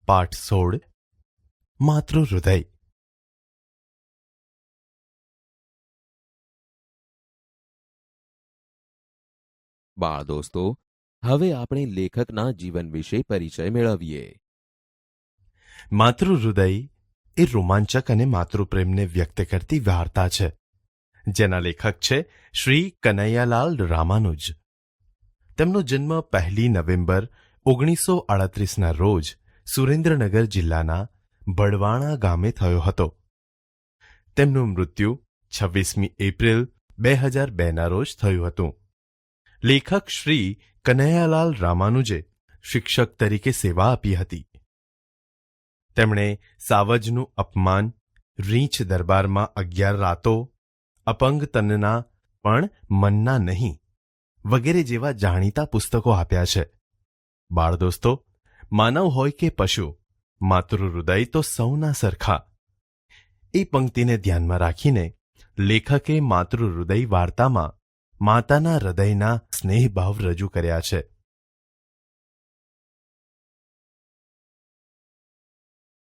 પાઠ 16 માતૃહૃદય. બાળ દોસ્તો, હવે આપણે લેખકના જીવન વિશે પરિચય મેળવીએ. માતૃહૃદય એ રોમાંચક અને માતૃપ્રેમને વ્યક્ત કરતી વાર્તા છે, જેના લેખક છે શ્રી કનૈયાલાલ રામાનુજ. તેમનો જન્મ 1 નવેમ્બર 1938ના રોજ સુરેન્દ્રનગર જિલ્લાના બળવાણા ગામે થયો હતો. તેમનું મૃત્યુ 26મી એપ્રિલ 2002ના રોજ થયું હતું. લેખક શ્રી કનૈયાલાલ રામાનુજે શિક્ષક તરીકે સેવા આપી હતી. તેમણે સાવજનું અપમાન, રીંછ દરબારમાં 11 રાતો, અપંગ તનના પણ મનના નહીં વગેરે જેવા જાણીતા પુસ્તકો આપ્યા છે. બાળ દોસ્તો, માનવ હોય કે પશુ, માતૃહૃદય તો સૌના સરખા. એ પંક્તિને ધ્યાનમાં રાખીને લેખકે માતૃહૃદય વાર્તામાં માતાના હૃદયના સ્નેહભાવ રજૂ કર્યા છે.